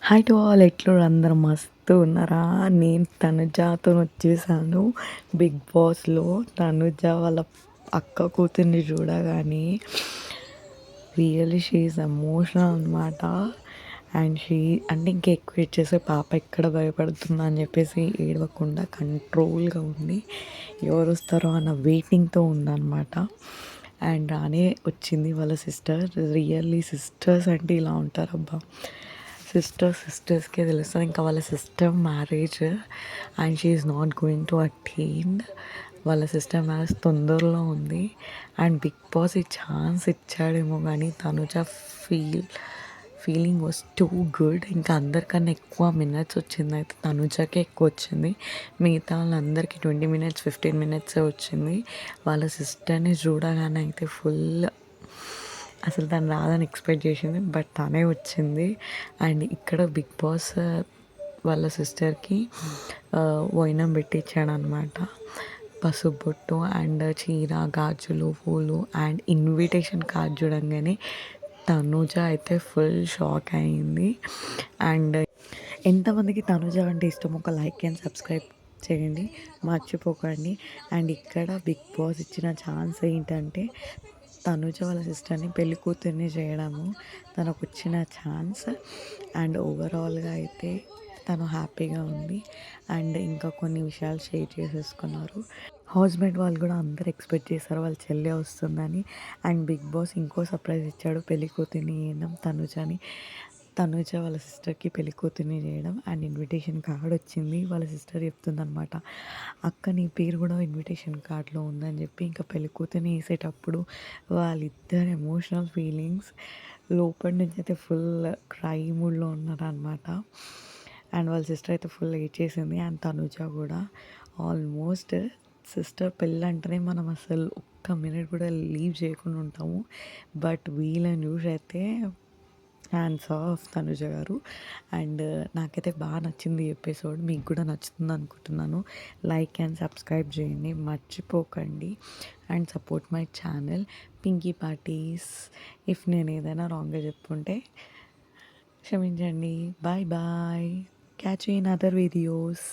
Hi to all, ఎట్లుర్రు అందరూ మస్తు ఉన్నారా? నేను తనుజాతోనొచ్చేసాను బిగ్ బాస్‌లో. తనుజ వాళ్ళ అక్క కూతుర్ని చూడగానే రియల్లీ షీ ఈజ్ ఎమోషనల్ అనమాట. అండ్ అంటే ఇంకా ఎక్కువ ఏడ్చేస్తే పాప ఎక్కడ భయపడుతుందా అని చెప్పేసి ఏడవకుండా కంట్రోల్‌గా ఉంది. ఎవరొస్తారో అన్న వెయిటింగ్‌తో ఉందనమాట. అండ్ రానే వచ్చింది వాళ్ళ సిస్టర్. రియల్లీ సిస్టర్స్ అంటే ఇలా ఉంటారబ్బా! సిస్టర్స్‌కే తెలుస్తది. ఇంకా వాళ్ళ sister marriage and she is not going to attend. వాళ్ళ సిస్టర్ మ్యారేజ్ తొందరలో ఉంది. అండ్ బిగ్ బాస్ ఈ ఛాన్స్ ఇచ్చాడేమో కానీ Tanuja feeling was too good. ఇంకా అందరికన్నా ఎక్కువ మినిట్స్ వచ్చింది అయితే తనుజకే ఎక్కువ వచ్చింది. మిగతా వాళ్ళందరికీ 20 మినిట్స్ 15 మినిట్సే వచ్చింది. వాళ్ళ సిస్టర్ని చూడగానే అయితే ఫుల్ అసలు తను రాదని ఎక్స్పెక్ట్ చేసింది, బట్ తనే వచ్చింది. అండ్ ఇక్కడ బిగ్ బాస్ వాళ్ళ సిస్టర్కి వైనం పెట్టించాడనమాట. పసుపు బొట్టు అండ్ చీర, గాజులు, పూలు అండ్ ఇన్విటేషన్ కార్డ్ చూడంగానే తనుజ అయితే ఫుల్ షాక్ అయింది. అండ్ ఎంతమందికి తనుజ అంటే ఇష్టం ఒక లైక్ అండ్ సబ్స్క్రైబ్ చేయండి మర్చిపోకండి. అండ్ ఇక్కడ బిగ్ బాస్ ఇచ్చిన ఛాన్స్ ఏంటంటే తనుజ వాళ్ళ సిస్టర్ని పెళ్లి కూతుర్ని చేయడము తనకు వచ్చిన ఛాన్స్. అండ్ ఓవరాల్గా అయితే తను హ్యాపీగా ఉంది. అండ్ ఇంకా కొన్ని విషయాలు షేర్ చేసేసుకున్నారు. హౌస్మేట్ వాళ్ళు కూడా అందరు ఎక్స్పెక్ట్ చేశారు వాళ్ళ చెల్లె వస్తుందని. అండ్ బిగ్ బాస్ ఇంకో సర్ప్రైజ్ ఇచ్చాడు, పెళ్లి కూతుర్ని చేయడం తనుజ వాళ్ళ సిస్టర్కి పెళ్లి కూతుర్ని చేయడం. అండ్ ఇన్విటేషన్ కార్డ్ వచ్చింది. వాళ్ళ సిస్టర్ చెప్తుందనమాట, అక్క నీ పేరు కూడా ఇన్విటేషన్ కార్డ్లో ఉందని చెప్పి. ఇంకా పెళ్లి కూతుర్ని వేసేటప్పుడు వాళ్ళిద్దరు ఎమోషనల్ ఫీలింగ్స్ లోపల నుంచి అయితే ఫుల్ క్రై మూడ్లో ఉన్నారనమాట. అండ్ వాళ్ళ సిస్టర్ అయితే ఫుల్ ఏడ్చేసింది. అండ్ తనుజ కూడా ఆల్మోస్ట్ సిస్టర్ పెళ్ళి అంటేనే మనం అసలు ఒక్క మినిట్ కూడా లీవ్ చేయకుండా ఉంటాము. బట్ వీళ్ళని చూసి అయితే హ్యాండ్స్ ఆఫ్ తనుజ గారు. అండ్ నాకైతే బాగా నచ్చింది ఈ ఎపిసోడ్. మీకు కూడా నచ్చుతుంది అనుకుంటున్నాను. లైక్ అండ్ సబ్స్క్రైబ్ చేయండి మర్చిపోకండి. And support my channel pinky parties. If నేను ఏదైనా రాంగ్గా చెప్పుంటే క్షమించండి. Bye bye. Catch you in other videos.